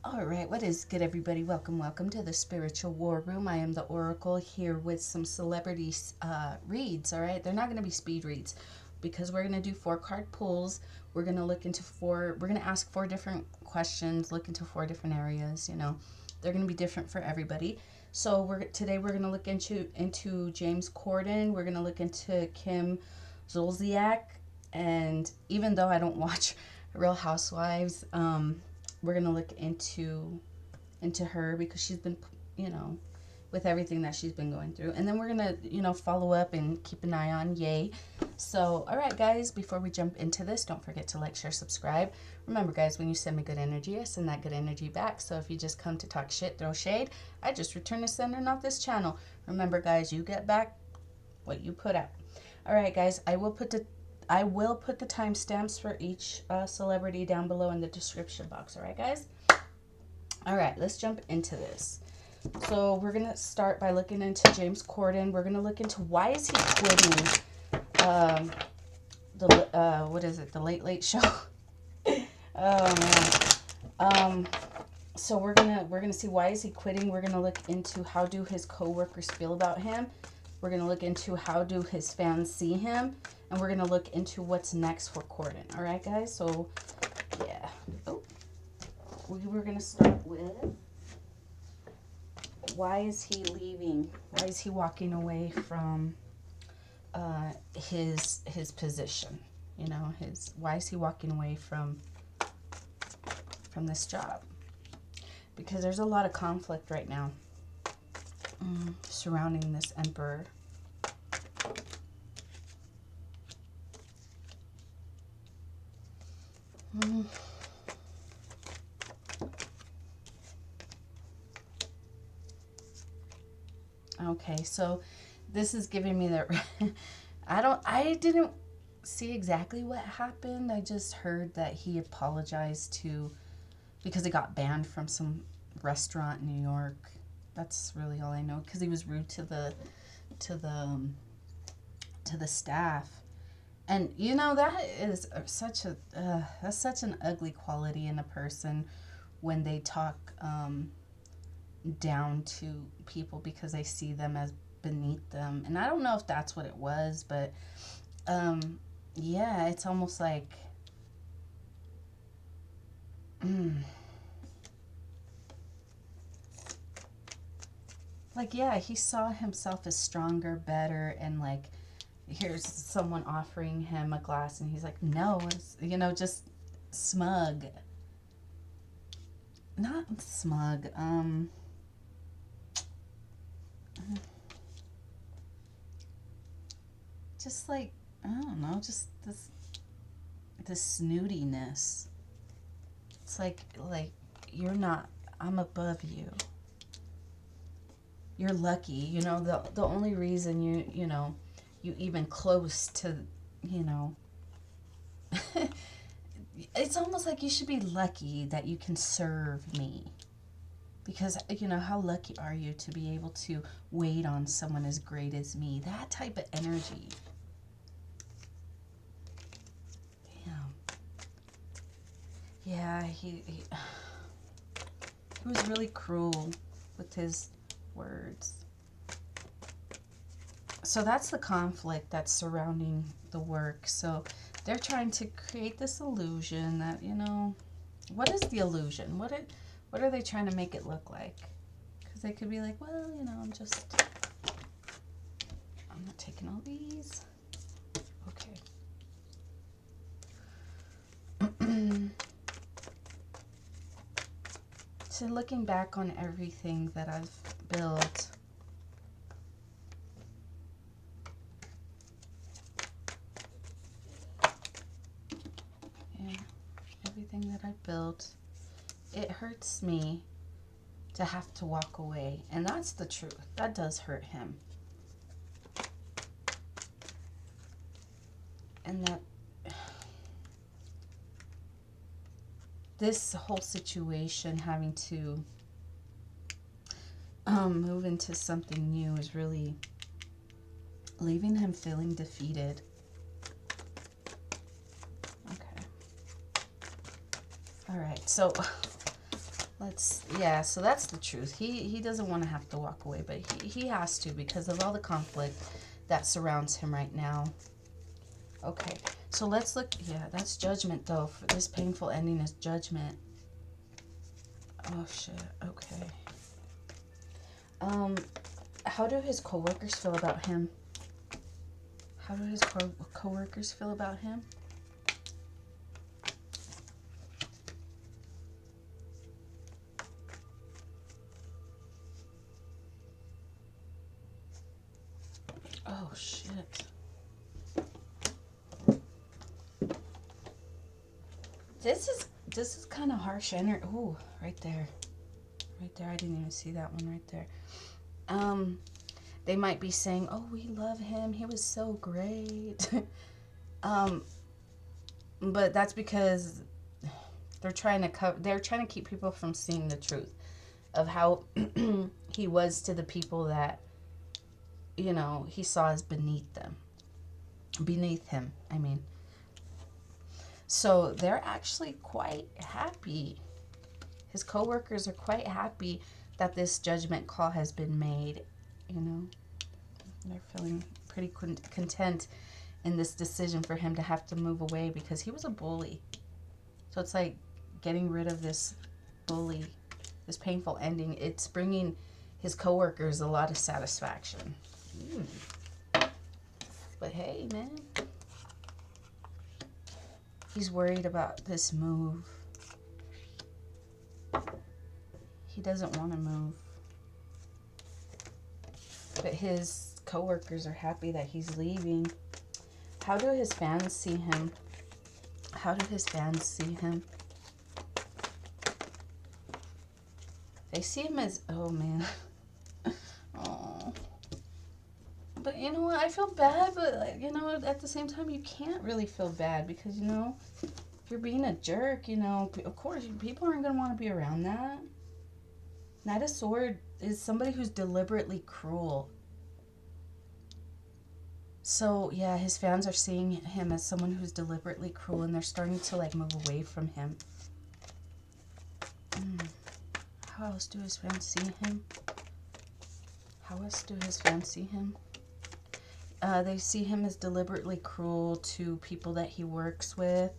All right, what is good, everybody? Welcome to the Spiritual War Room. I am the Oracle here with some celebrity reads. All right, they're not going to be speed reads because we're going to do 4-card pulls. We're going to look into we're going to ask 4 different questions, look into 4 different areas. You know, they're going to be different for everybody. So today we're going to look into James Corden. We're going to look into Kim Zolciak, and even though I don't watch Real Housewives, we're gonna look into her because she's been, you know, with everything that she's been going through, and then we're gonna, follow up and keep an eye on Yay. So, all right, guys, before we jump into this, don't forget to like, share, subscribe. Remember, guys, when you send me good energy, I send that good energy back. So if you just come to talk shit, throw shade, I just return the sending off this channel. Remember, guys, you get back what you put out. All right, guys, I will put the timestamps for each celebrity down below in the description box. All right, guys? All right, let's jump into this. So we're going to start by looking into James Corden. We're going to look into why is he quitting what is it, the Late Late Show? Oh, man. So we're gonna see why is he quitting. We're gonna look into how do his coworkers feel about him. We're gonna look into how do his fans see him, and we're gonna look into what's next for Corden. All right, guys. So yeah. Oh, we were gonna start with why is he leaving? Why is he walking away from his position? You know, why is he walking away from this job? Because there's a lot of conflict right now surrounding this emperor. Okay, so this is giving me that I didn't see exactly what happened. I just heard that he apologized because he got banned from some restaurant in New York. That's really all I know, because he was rude to the staff. And you know, that is such an ugly quality in a person when they talk down to people because they see them as beneath them. And I don't know if that's what it was, but yeah, it's almost like like, yeah, he saw himself as stronger, better, and like, here's someone offering him a glass and he's like, no, it's, just smug. Not smug, just like, I don't know, just this snootiness. It's like you're not, I'm above you. You're lucky, the only reason you even close to, it's almost like you should be lucky that you can serve me. Because, how lucky are you to be able to wait on someone as great as me? That type of energy. Damn. Yeah, he was really cruel with his words. So that's the conflict that's surrounding the work. So they're trying to create this illusion that, what is the illusion? What are they trying to make it look like? Because they could be like, well, I'm not taking all these. Okay. So looking back on everything that I've built, everything that I built, it hurts me to have to walk away. And that's the truth. That does hurt him. And that this whole situation, having to move into something new, is really leaving him feeling defeated. Okay. All right. So Yeah, so that's the truth. He doesn't want to have to walk away, but he has to because of all the conflict that surrounds him right now. Okay, so let's look. Yeah, that's judgment, though. For this painful ending is judgment. Oh, shit. Okay. How do his coworkers feel about him? How do his coworkers feel about him? Oh, shit. This is kind of harsh energy. Ooh, right there. Right there. I didn't even see that one right there. They might be saying, "Oh, we love him. He was so great." But that's because they're trying to keep people from seeing the truth of how he was to the people that, you know, he saw as beneath him, I mean. So they're actually quite happy. His coworkers are quite happy that this judgment call has been made, you know. They're feeling pretty content in this decision for him to have to move away because he was a bully. So it's like getting rid of this bully, this painful ending. It's bringing his coworkers a lot of satisfaction. But hey, man, he's worried about this move. He doesn't want to move. But his coworkers are happy that he's leaving. How do his fans see him? How do his fans see him? They see him as, oh man. Oh. But you know what? I feel bad, but like, you know, at the same time, you can't really feel bad because, you know, if you're being a jerk, you know, of course, people aren't going to want to be around that. Knight of Swords is somebody who's deliberately cruel. So, yeah, his fans are seeing him as someone who's deliberately cruel, and they're starting to, like, move away from him. How else do his fans see him? How else do his fans see him? They see him as deliberately cruel to people that he works with.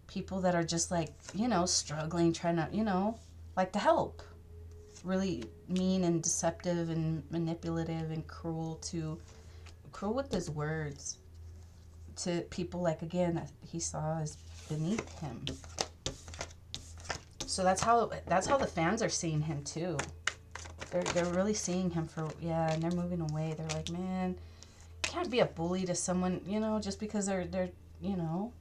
People that are just, like, you know, struggling, trying to, you know, like to help. Really mean and deceptive and manipulative and cruel with his words to people, like, again, that he saw as beneath him. So that's how the fans are seeing him too. They're really seeing him for, yeah, and they're moving away. They're like, man, can't be a bully to someone, you know, just because they're you know.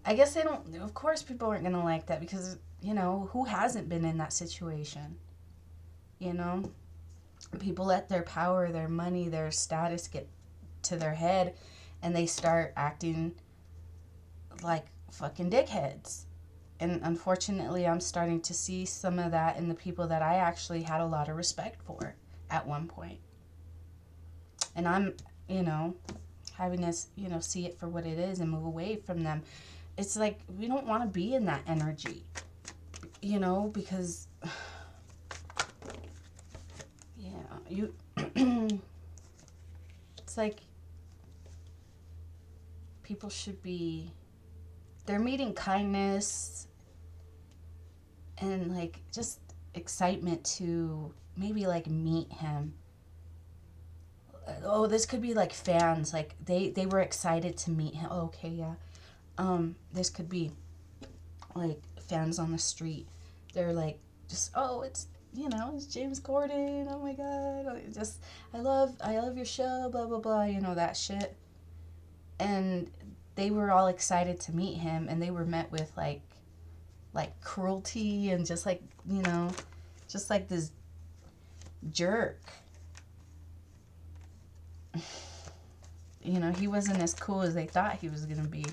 I guess they don't, of course people aren't going to like that because, you know, who hasn't been in that situation? You know, people let their power, their money, their status get to their head and they start acting like fucking dickheads. And unfortunately, I'm starting to see some of that in the people that I actually had a lot of respect for at one point. And I'm, you know, having to, you know, see it for what it is and move away from them. It's like, we don't want to be in that energy, you know, because, yeah, it's like, people should be, they're meeting kindness and, like, just excitement to maybe, like, meet him. Oh, this could be, like, fans. Like, they were excited to meet him. Oh, okay, yeah. This could be, like, fans on the street. They're, like, just, oh, it's, you know, it's James Corden. Oh, my God. I love your show, blah, blah, blah. You know, that shit. And they were all excited to meet him, and they were met with, like cruelty and just, like, you know, just like this jerk. You know, he wasn't as cool as they thought he was gonna be.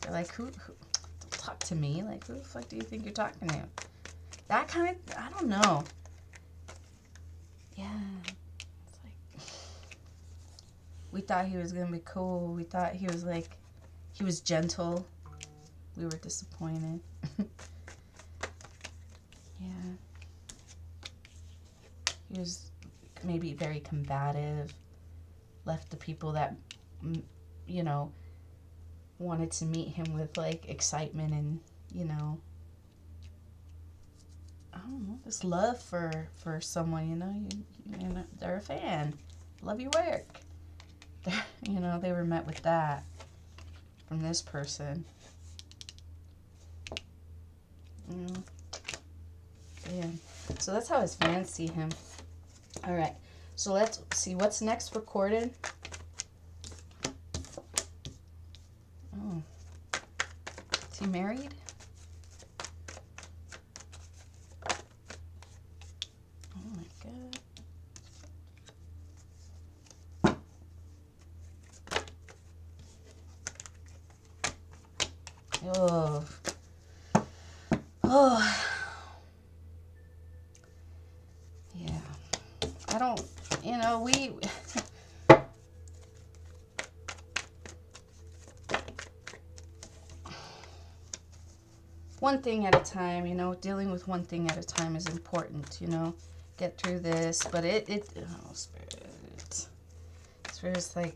They're like, who don't talk to me? Like, who the fuck do you think you're talking to? That kind of, I don't know. Yeah. It's like, we thought he was gonna be cool. We thought he was, like, he was gentle. We were disappointed. He was maybe very combative, left the people that, you know, wanted to meet him with, like, excitement and, you know, I don't know, this love for someone, you know, they're a fan, love your work. You know, they were met with that from this person. Yeah. So that's how his fans see him. All right. So let's see what's next for Corden. Oh. Is he married? Oh my God. Oh. Oh. Yeah. I don't, you know, one thing at a time, you know, dealing with one thing at a time is important, you know, get through this, but oh, Spirit's like,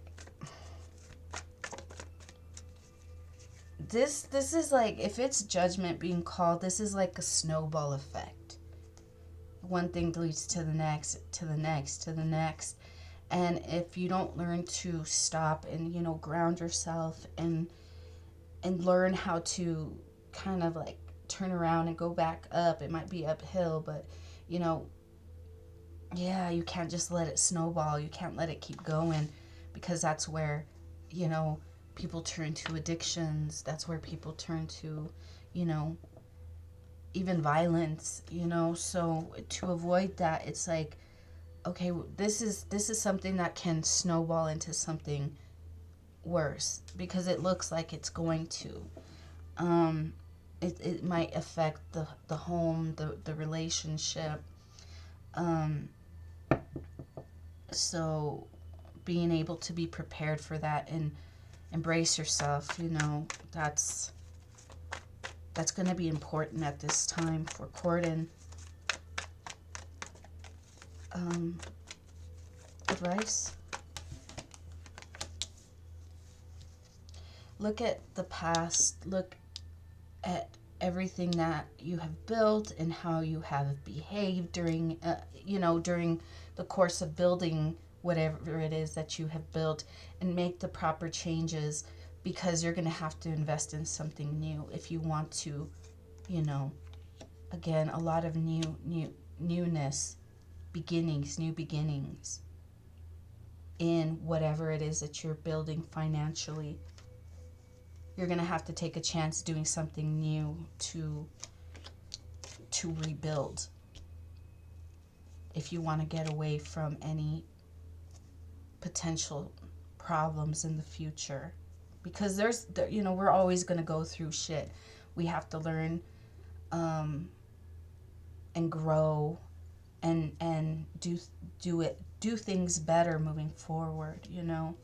this is like, if it's judgment being called, this is like a snowball effect. One thing leads to the next, to the next, to the next. And if you don't learn to stop and, you know, ground yourself and learn how to kind of like turn around and go back up, it might be uphill, but, you know, yeah, you can't just let it snowball. You can't let it keep going, because that's where, you know, people turn to addictions. That's where people turn to, you know, even violence, you know. So to avoid that, it's like, okay, this is something that can snowball into something worse, because it looks like it's going to. It might affect the home, the relationship. So being able to be prepared for that and embrace yourself, you know, that's going to be important at this time for Corden. Advice? Look at the past. Look at everything that you have built and how you have behaved during, you know, during the course of building whatever it is that you have built, and make the proper changes, because you're going to have to invest in something new if you want to, you know, again, a lot of newness, new beginnings in whatever it is that you're building financially. You're going to have to take a chance doing something new to rebuild, if you want to get away from any potential problems in the future. Because you know, we're always going to go through shit. We have to learn and grow and do things better moving forward, you know.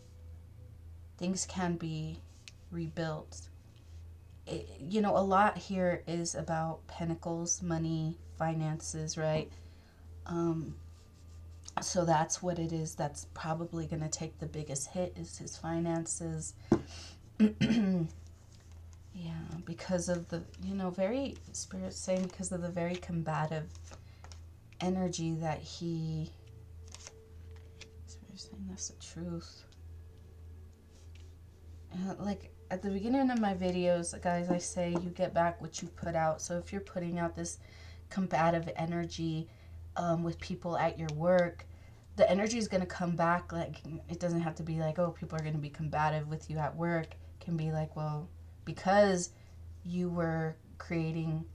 Things can be rebuilt. You know, a lot here is about pentacles, money, finances, right? So that's what it is. That's probably going to take the biggest hit, is his finances. Yeah, because of the, you know, very, Spirit's saying, because of the very combative energy that he, Spirit's saying that's the truth. Like, at the beginning of my videos, guys, I say you get back what you put out. So if you're putting out this combative energy with people at your work, the energy is going to come back. Like, it doesn't have to be like, oh, people are going to be combative with you at work. It can be like, well, because you were creating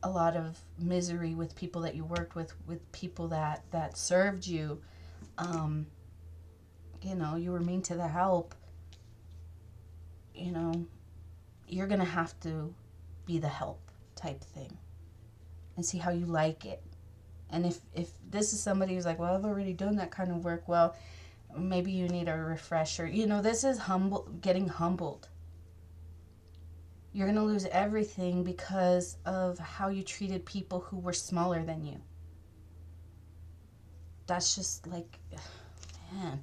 a lot of misery with people that you worked with people that served you, you know, you were mean to the help, you know, you're going to have to be the help type thing and see how you like it. And if this is somebody who's like, well, I've already done that kind of work, well, maybe you need a refresher. You know, this is getting humbled. You're going to lose everything because of how you treated people who were smaller than you. that's just like, man.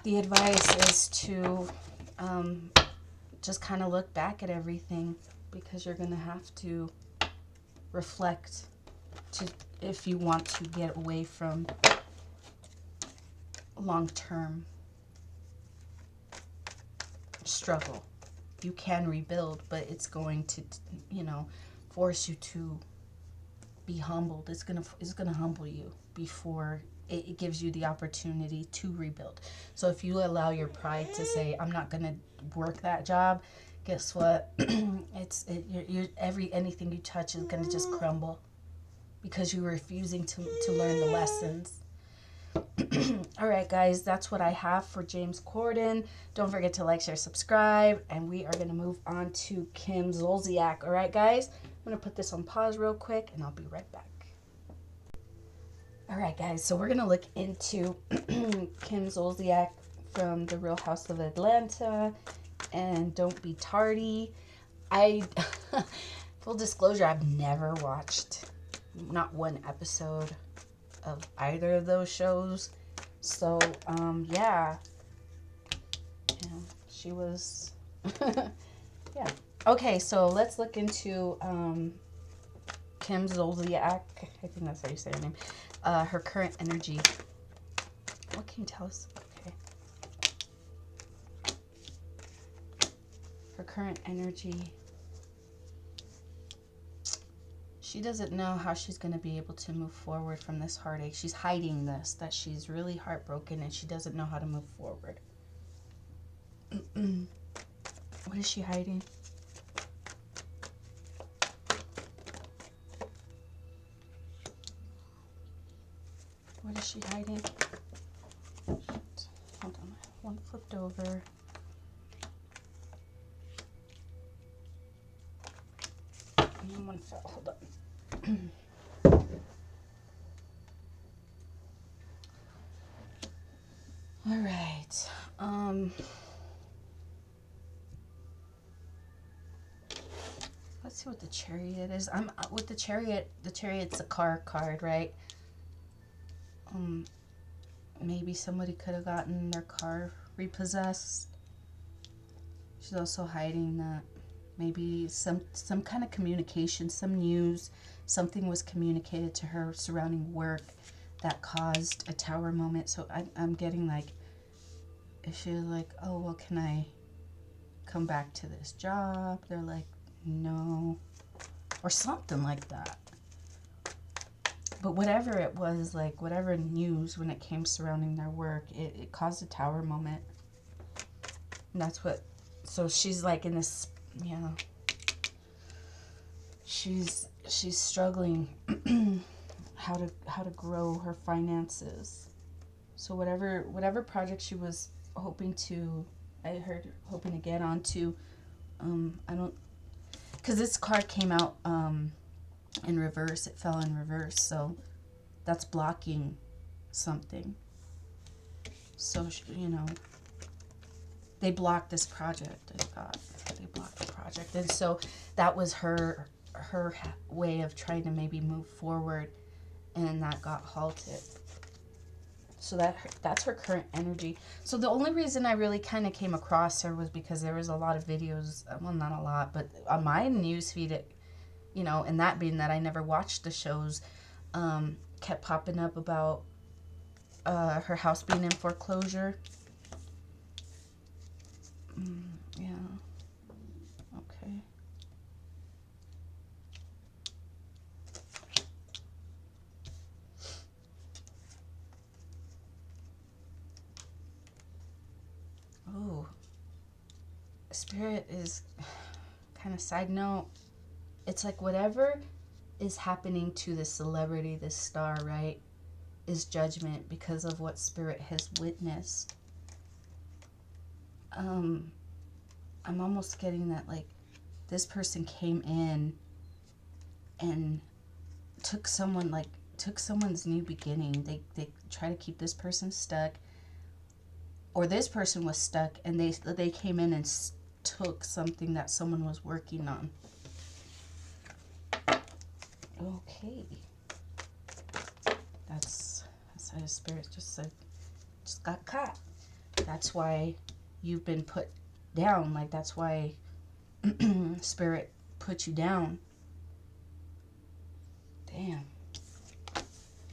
The advice is to just kind of look back at everything, because you're going to have to reflect if you want to get away from long-term struggle. You can rebuild, but it's going to, you know, force you to be humbled. It's gonna humble you before it gives you the opportunity to rebuild. So if you allow your pride to say, I'm not gonna work that job, guess what? Anything you touch is gonna just crumble, because you're refusing to learn the lessons. All right, guys, that's what I have for James Corden. Don't forget to like, share, subscribe, and we are going to move on to Kim Zolciak. All right, guys, I'm going to put this on pause real quick, and I'll be right back. All right, guys, so we're going to look into Kim Zolciak from The Real House of Atlanta and Don't Be Tardy. Full disclosure, I've never watched not one episode of either of those shows. So, yeah, she was, yeah. Okay, so let's look into, Kim Zolciak, I think that's how you say her name, her current energy. What can you tell us? Okay. Her current energy. She doesn't know how she's going to be able to move forward from this heartache. She's hiding this, that she's really heartbroken and she doesn't know how to move forward. What is she hiding? What is she hiding? Hold on, I have one flipped over. And then one fell. Hold on. All right. Let's see what the Chariot is. I'm with the Chariot. The Chariot's a car card, right? Maybe somebody could have gotten their car repossessed. She's also hiding that maybe some kind of communication, some news, something was communicated to her surrounding work that caused a tower moment. So I'm getting like, if she's like, oh, well, can I come back to this job? They're like, no, or something like that. But whatever it was, like whatever news when it came surrounding their work, it caused a tower moment. And that's what, so she's like in this, yeah, she's struggling how to grow her finances. So whatever project she was hoping to get onto, I don't, because this card came out in reverse. It fell in reverse, so that's blocking something. So they blocked this project. I thought they blocked the project, and so that was her way of trying to maybe move forward, and that got halted. So that's her current energy. So the only reason I really kind of came across her was because there was a lot of videos, well, not a lot, but on my newsfeed, and that being that I never watched the shows, kept popping up about her house being in foreclosure. Yeah. Okay. Oh. Spirit is kind of side note. It's like whatever is happening to this celebrity, this star, right, is judgment because of what Spirit has witnessed. I'm almost getting that, like, this person came in and took someone's new beginning. They try to keep this person stuck, or this person was stuck, and they came in and took something that someone was working on. Okay. That's how the spirit just said, just got caught. That's why you've been put down. Like, that's why spirit put you down. Damn.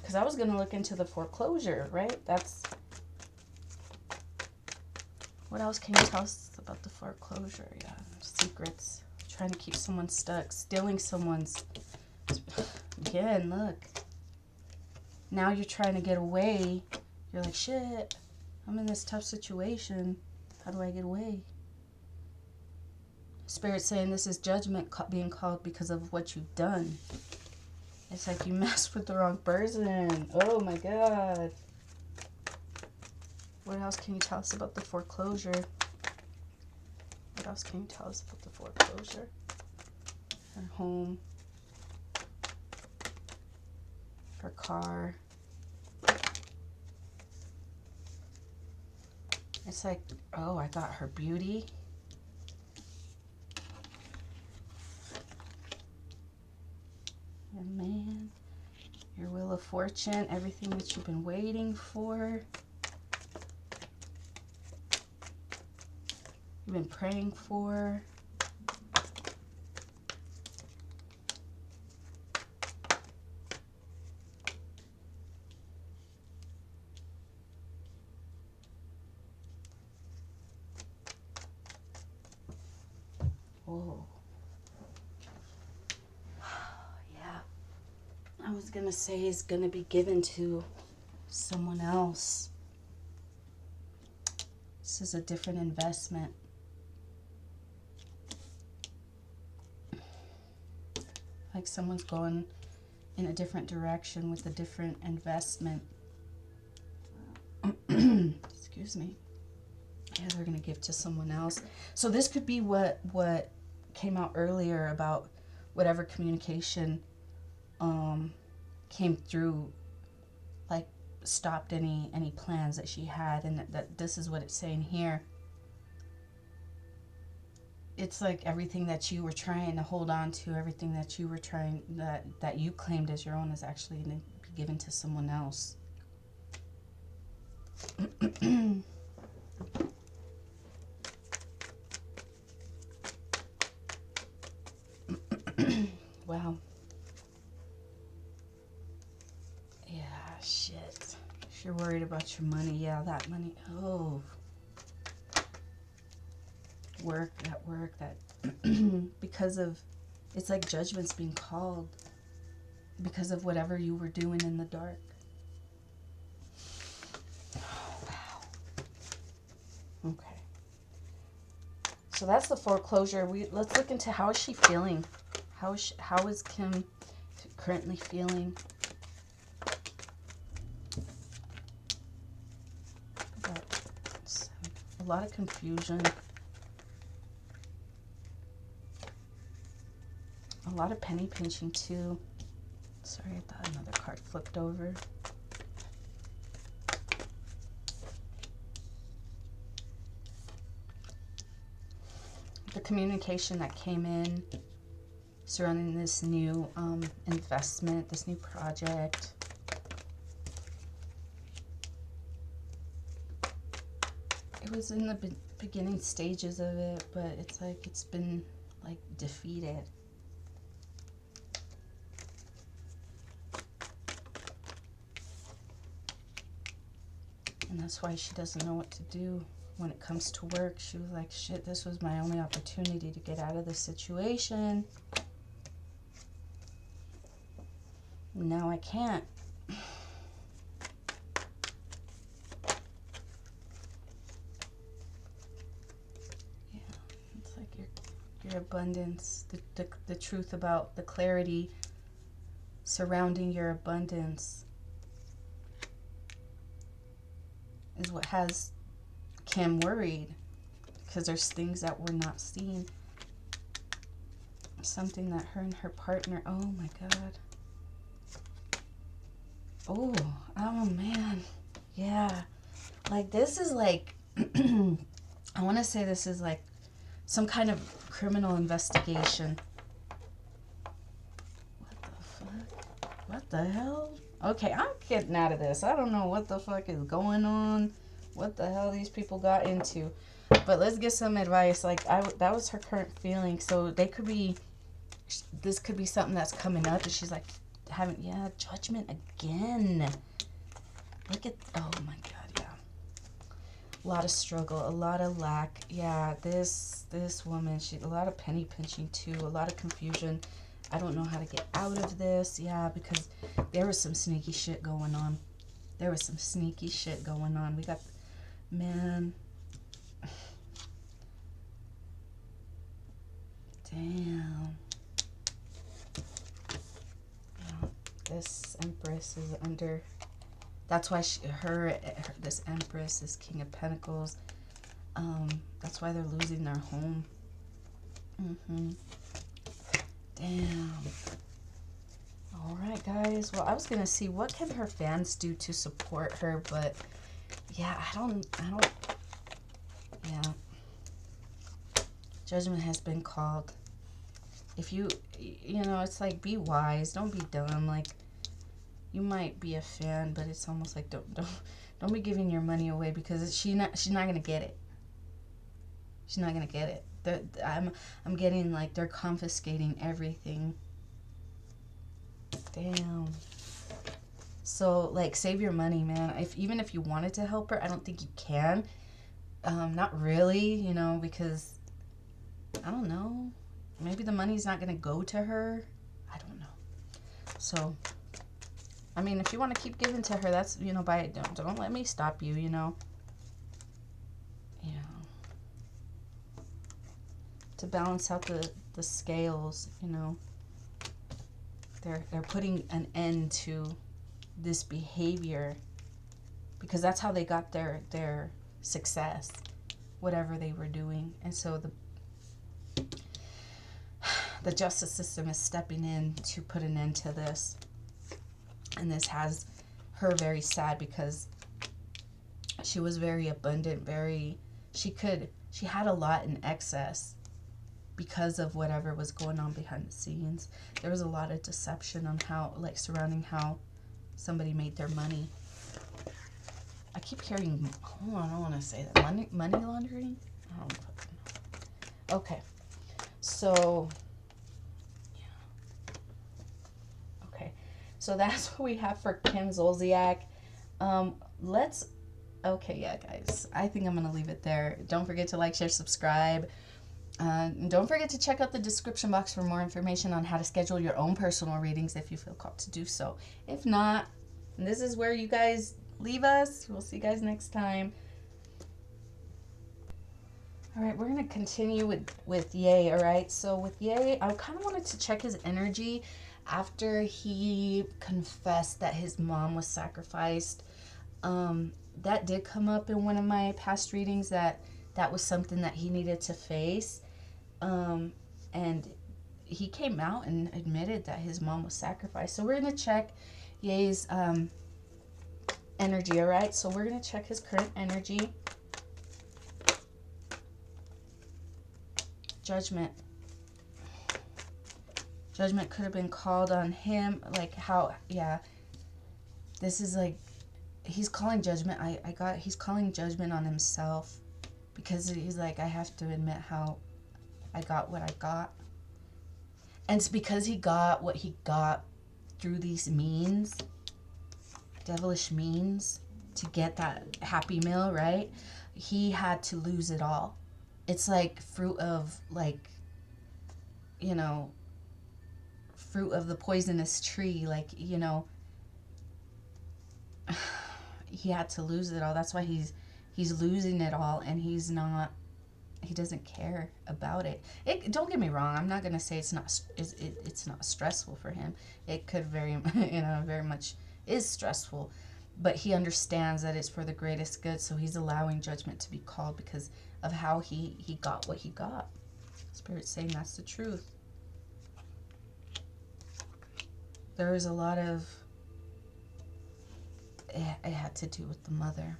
Because I was going to look into the foreclosure, right? That's... What else can you tell us about the foreclosure? Yeah, secrets. Trying to keep someone stuck. Stealing someone's... Again, look. Now you're trying to get away. You're like, shit, I'm in this tough situation. How do I get away? Spirit saying this is judgment being called because of what you've done. It's like you messed with the wrong person. Oh my God. What else can you tell us about the foreclosure? What else can you tell us about the foreclosure? Her home. Her car. It's like, oh, I got her beauty. Your man. Your wheel of fortune. Everything that you've been waiting for. You've been praying for. Oh. Yeah. I was going to say it's going to be given to someone else. This is a different investment. Like someone's going in a different direction with a different investment. Excuse me. Yeah, they're going to give to someone else. So this could be what came out earlier about whatever communication came through, like stopped any plans that she had, and that this is what it's saying here. It's like everything that you were trying to hold on to, everything that you were trying, that you claimed as your own, is actually going to be given to someone else. Wow. Yeah, shit. If you're worried about your money, yeah, that money. Oh. Work, that because of, it's like judgment's being called because of whatever you were doing in the dark. Oh, wow. Okay. So that's the foreclosure. Let's look into how is she feeling. How is Kim currently feeling? A lot of confusion. A lot of penny pinching too. Sorry, I thought another card flipped over. The communication that came in surrounding this new investment, this new project. It was in the beginning stages of it, but it's like it's been like defeated. And that's why she doesn't know what to do when it comes to work. She was like, shit, this was my only opportunity to get out of this situation. Now I can't. Yeah, it's like your abundance, the truth about the clarity surrounding your abundance is what has Kim worried, because there's things that we're not seeing. Something that her and her partner, oh my God. Oh man. Yeah. Like this is like, I want to say this is like some kind of criminal investigation. What the fuck? What the hell? Okay, I'm getting out of this. I don't know what the fuck is going on. What the hell these people got into. But let's get some advice. Like, that was her current feeling. So they could be, this could be something that's coming up. And she's like, yeah, judgment again. Look at, oh my God, yeah. A lot of struggle, a lot of lack. Yeah, this woman, a lot of penny pinching too. A lot of confusion. I don't know how to get out of this. Yeah, because there was some sneaky shit going on. There was some sneaky shit going on. We got, man. Damn. Yeah, this Empress is under, that's why this Empress, this King of Pentacles, that's why they're losing their home. Damn. All right, guys. Well, I was going to see what can her fans do to support her, but yeah, I don't, yeah. Judgment has been called. If you know, it's like, be wise, don't be dumb. Like, you might be a fan, but it's almost like don't be giving your money away, because she's not gonna get it. She's not gonna get it. I'm getting like they're confiscating everything. Damn. So like, save your money, man. Even if you wanted to help her, I don't think you can. Not really, you know, because I don't know. Maybe the money's not gonna go to her. I don't know. So, I mean, if you want to keep giving to her, that's, you know, by it. Don't let me stop you, you know. Yeah. To balance out the scales, you know. They're putting an end to this behavior, because that's how they got their success, whatever they were doing. And so the justice system is stepping in to put an end to this. And this has her very sad, because she was very abundant, she had a lot in excess because of whatever was going on behind the scenes. There was a lot of deception on how, like, surrounding how somebody made their money. I keep hearing, hold on, I don't want to say that. Money laundering? I don't fucking know. Okay. So, yeah. Okay. So that's what we have for Kim Zolciak. Okay, yeah, guys. I think I'm going to leave it there. Don't forget to like, share, subscribe. Don't forget to check out the description box for more information on how to schedule your own personal readings if you feel called to do so. If not, this is where you guys leave us. We'll see you guys next time. All right, we're going to continue with Ye, all right? So with Ye, I kind of wanted to check his energy after he confessed that his mom was sacrificed. That did come up in one of my past readings, that was something that he needed to face. And he came out and admitted that his mom was sacrificed. So we're going to check Ye's energy, all right? So we're going to check his current energy. Judgment. Judgment could have been called on him. Like, how, yeah. This is like, he's calling judgment. He's calling judgment on himself. Because he's like, I have to admit how I got what I got. And it's because he got what he got through these means, devilish means, to get that happy meal, right? He had to lose it all. It's like fruit of, like, you know, fruit of the poisonous tree. Like, you know, he had to lose it all. That's why he's losing it all, and he doesn't care about it. Don't get me wrong. I'm not going to say it's not stressful for him. It could very much is stressful, but he understands that it's for the greatest good. So he's allowing judgment to be called because of how he got what he got. Spirit's saying that's the truth. There was a lot of, it had to do with the mother.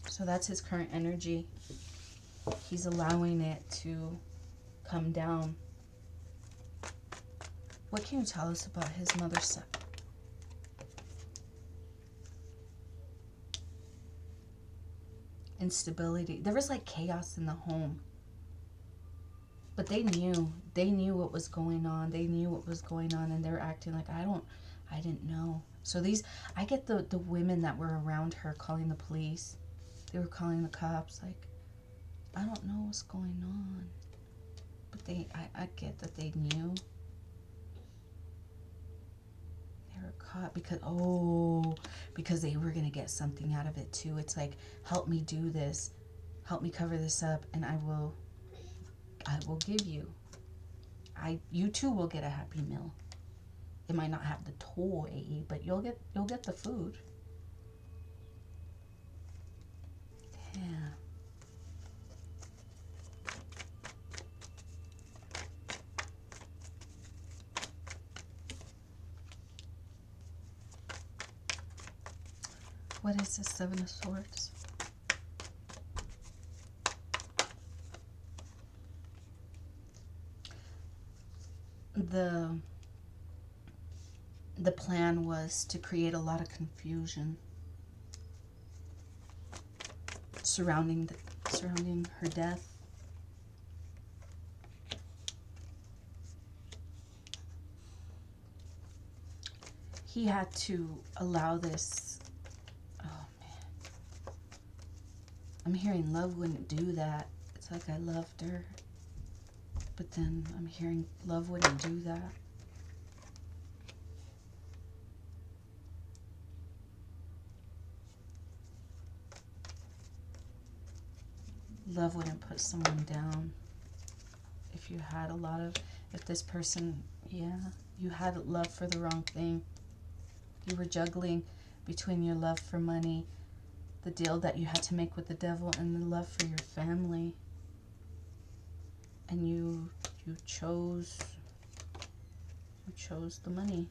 So that's his current energy. He's allowing it to come down. What can you tell us about his mother's side? Instability. There was like chaos in the home. But they knew what was going on. They knew what was going on, and they're acting like, I didn't know. So I get the women that were around her calling the police. They were calling the cops, like, I don't know what's going on. But I get that they knew. They were caught because they were going to get something out of it too. It's like, help me do this. Help me cover this up, and I will give you. You too will get a Happy Meal. It might not have the toy, but you'll get the food. Yeah. What is the Seven of Swords? The plan was to create a lot of confusion surrounding her death. He had to allow this. Oh man. I'm hearing love wouldn't do that. It's like I loved her. But then I'm hearing love wouldn't do that. Love wouldn't put someone down. If you had if this person, you had love for the wrong thing. You were juggling between your love for money, the deal that you had to make with the devil, and the love for your family. And you chose the money.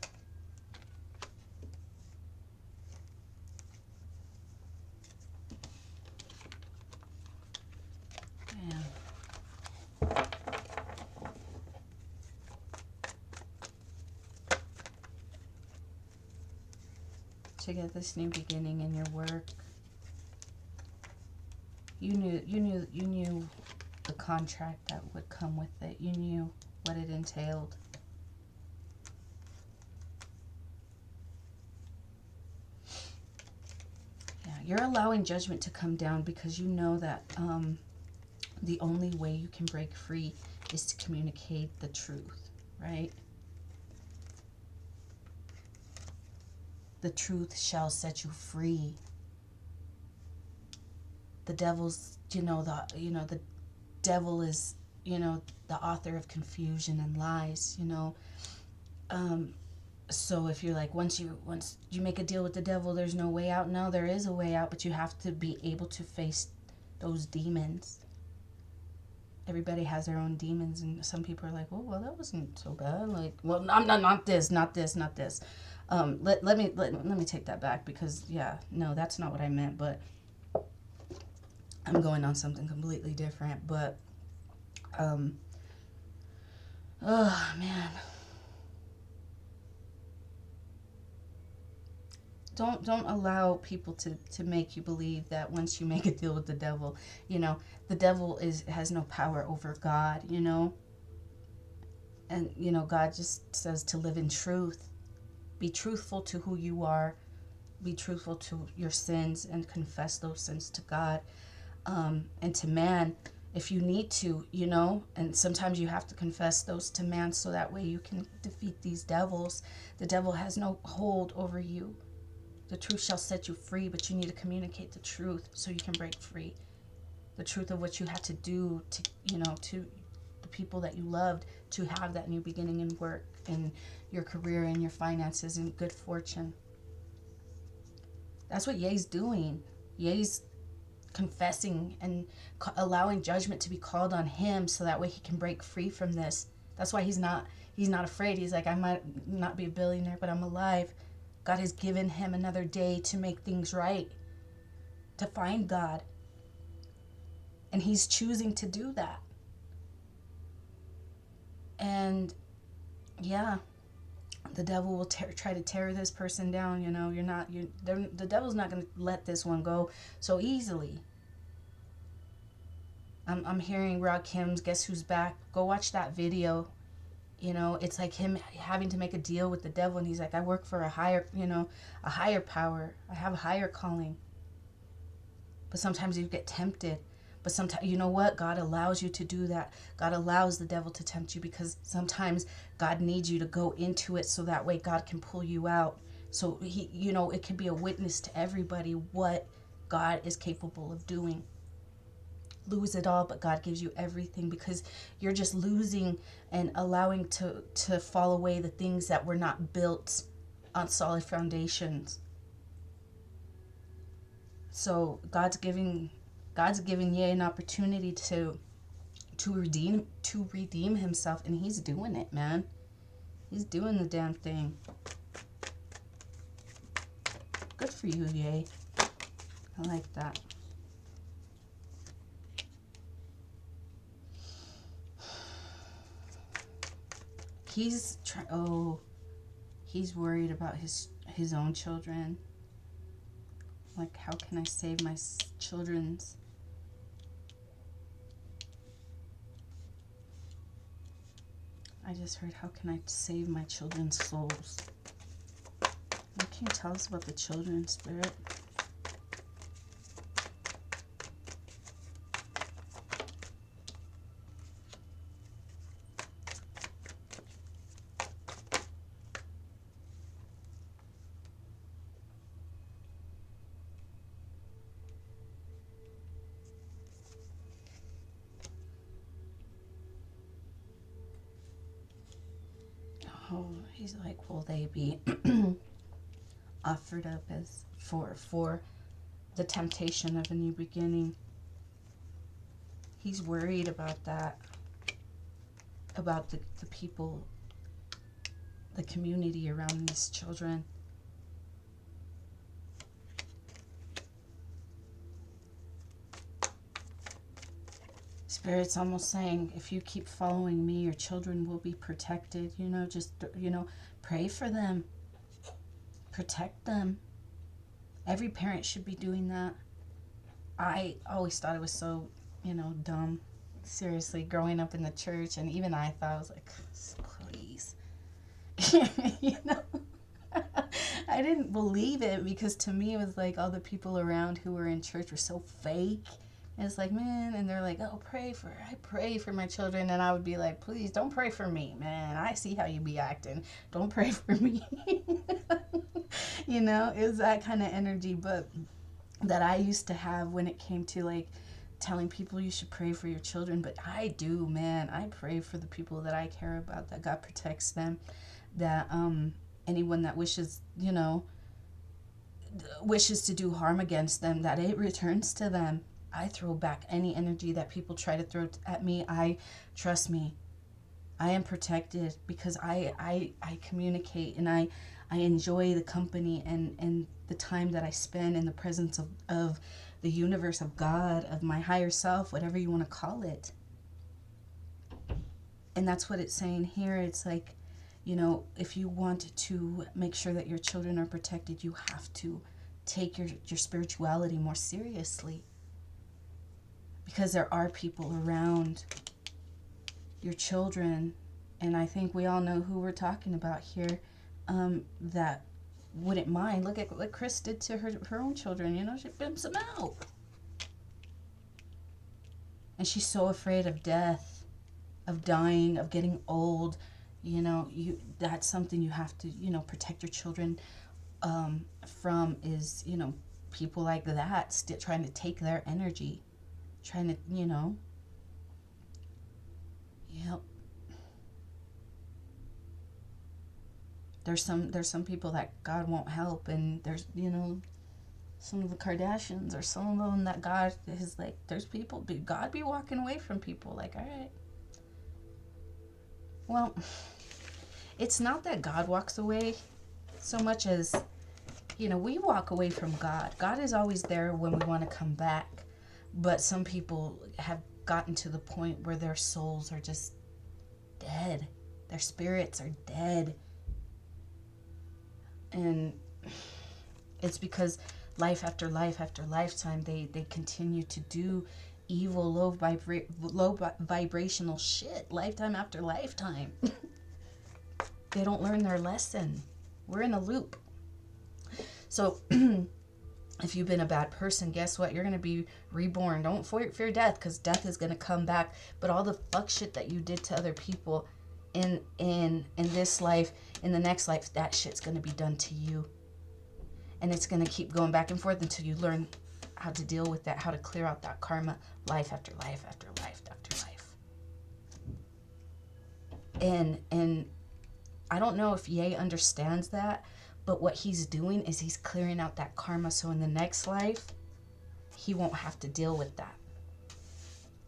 Man. To get this new beginning in your work, you knew the contract that would come with it. You knew what it entailed. Yeah, you're allowing judgment to come down because you know that the only way you can break free is to communicate the truth, right? The truth shall set you free. The devil's, the devil is, the author of confusion and lies, So if you're like, once you make a deal with the devil, there's no way out. No, there is a way out, but you have to be able to face those demons. Everybody has their own demons, and some people are like, well, that wasn't so bad. Like, well, not this. Let me take that back because, no, that's not what I meant, but I'm going on something completely different. But, oh, man. Don't allow people to make you believe that once you make a deal with the devil, the devil has no power over God, And, God just says to live in truth. Be truthful to who you are. Be truthful to your sins and confess those sins to God and to man if you need to, And sometimes you have to confess those to man so that way you can defeat these devils. The devil has no hold over you. The truth shall set you free, but you need to communicate the truth so you can break free. The truth of what you had to do to, to the people that you loved to have that new beginning in work and your career and your finances and good fortune. That's what Ye's doing. Ye's confessing and allowing judgment to be called on him so that way he can break free from this. That's why he's not afraid. He's like, I might not be a billionaire, but I'm alive. God has given him another day to make things right, to find God. And he's choosing to do that. And yeah, the devil will try to tear this person down. You know, the devil's not going to let this one go so easily. I'm hearing Rakim's Guess Who's Back. Go watch that video. You know, it's like him having to make a deal with the devil, and he's like, I work for a higher power. I have a higher calling. But sometimes you get tempted. But sometimes, you know what? God allows you to do that. God allows the devil to tempt you, because sometimes God needs you to go into it so that way God can pull you out. So he, it can be a witness to everybody what God is capable of doing. Lose it all, but God gives you everything, because you're just losing and allowing to fall away the things that were not built on solid foundations. So God's giving you an opportunity to redeem himself, and he's doing it, man. He's doing the damn thing. Good for you, Ye. I like that. He's worried about his own children. Like, how can I save my children's? I just heard, how can I save my children's souls? What can you tell us about the children, Spirit? Oh, he's like, will they be offered up as for the temptation of a new beginning? He's worried about that, about the people, the community around these children. Spirit's almost saying, if you keep following me, your children will be protected. Just, pray for them. Protect them. Every parent should be doing that. I always thought it was so, dumb. Seriously, growing up in the church, and even I thought, I was like, please. I didn't believe it, because to me it was like all the people around who were in church were so fake. And it's like, man, and they're like, I pray for my children. And I would be like, please don't pray for me, man. I see how you be acting. Don't pray for me. It was that kind of energy, but that I used to have when it came to like telling people you should pray for your children. But I do, man. I pray for the people that I care about, that God protects them, that anyone that wishes to do harm against them, that it returns to them. I throw back any energy that people try to throw at me. Trust me, I am protected, because I communicate, and I enjoy the company and the time that I spend in the presence of the universe, of God, of my higher self, whatever you want to call it. And that's what it's saying here. It's like, if you want to make sure that your children are protected, you have to take your spirituality more seriously. Because there are people around your children, and I think we all know who we're talking about here, that wouldn't mind. Look at what Chris did to her own children. She pimps them out. And she's so afraid of death, of dying, of getting old. That's something you have to, protect your children from, is, people like that trying to take their energy. Trying to, yep. There's some people that God won't help, and there's, some of the Kardashians, or some of them that God is like, there's people, God be walking away from people, like, all right. Well, it's not that God walks away so much as, we walk away from God. God is always there when we want to come back. But some people have gotten to the point where their souls are just dead. Their spirits are dead. And it's because life after life after lifetime, they continue to do evil, low vibrational shit, lifetime after lifetime. They don't learn their lesson. We're in a loop. So if you've been a bad person, guess what? You're going to be reborn. Don't fear death, because death is going to come back. But all the fuck shit that you did to other people in this life, in the next life, that shit's going to be done to you. And it's going to keep going back and forth until you learn how to deal with that, how to clear out that karma, life after life after life after life. And I don't know if Ye understands that, but what he's doing is he's clearing out that karma, so in the next life, he won't have to deal with that.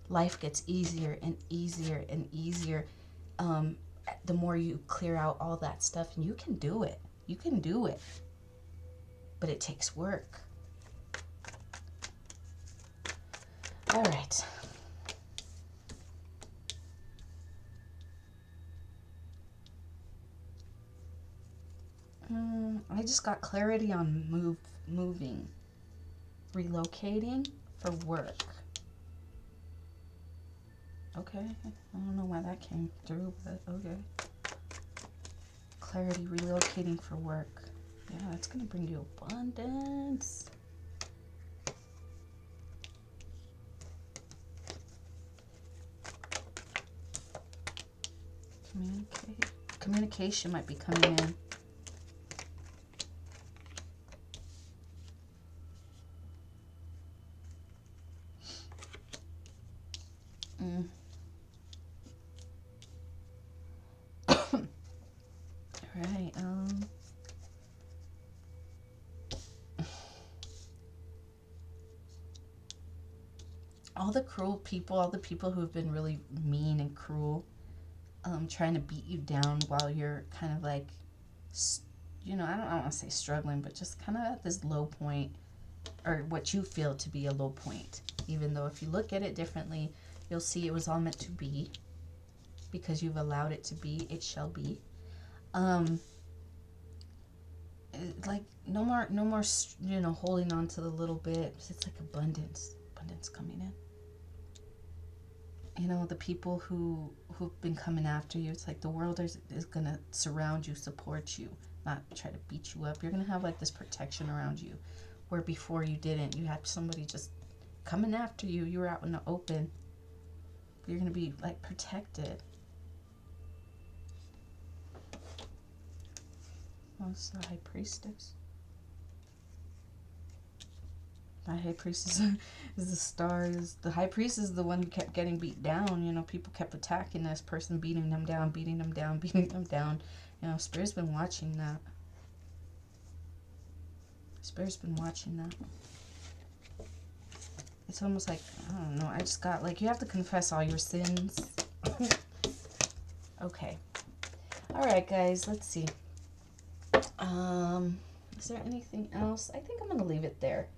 Life gets easier and easier and easier the more you clear out all that stuff, and you can do it. You can do it. But it takes work. All right. I just got clarity on moving, relocating for work. Okay, I don't know why that came through, but okay. Clarity, relocating for work. Yeah, that's gonna bring you abundance. Communication might be coming in. Right. All the cruel people, all the people who have been really mean and cruel, trying to beat you down while you're kind of like, you know, I don't want to say struggling, but just kind of at this low point, or what you feel to be a low point. Even though if you look at it differently, you'll see it was all meant to be, because you've allowed it to be. It shall be. Like no more, you know, holding on to the little bit. It's like abundance coming in. You know, the people who've been coming after you, it's like the world is gonna surround you, support you, not try to beat you up. You're gonna have like this protection around you, where before you didn't. You had somebody just coming after you. You were out in the open. You're gonna be like protected. What's the High Priestess? The High Priestess is the star. The High Priestess is the one who kept getting beat down. You know, people kept attacking this person, beating them down, beating them down, beating them down. You know, Spirit's been watching that. Spirit's been watching that. It's almost like, I don't know, I just got, like, you have to confess all your sins. Okay. Alright, guys, let's see. Is there anything else? I think I'm going to leave it there.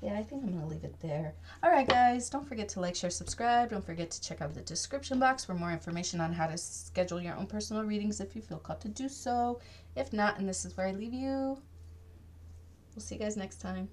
Yeah, I think I'm going to leave it there. Alright, guys, don't forget to like, share, subscribe. Don't forget to check out the description box for more information on how to schedule your own personal readings if you feel called to do so. If not, and this is where I leave you, we'll see you guys next time.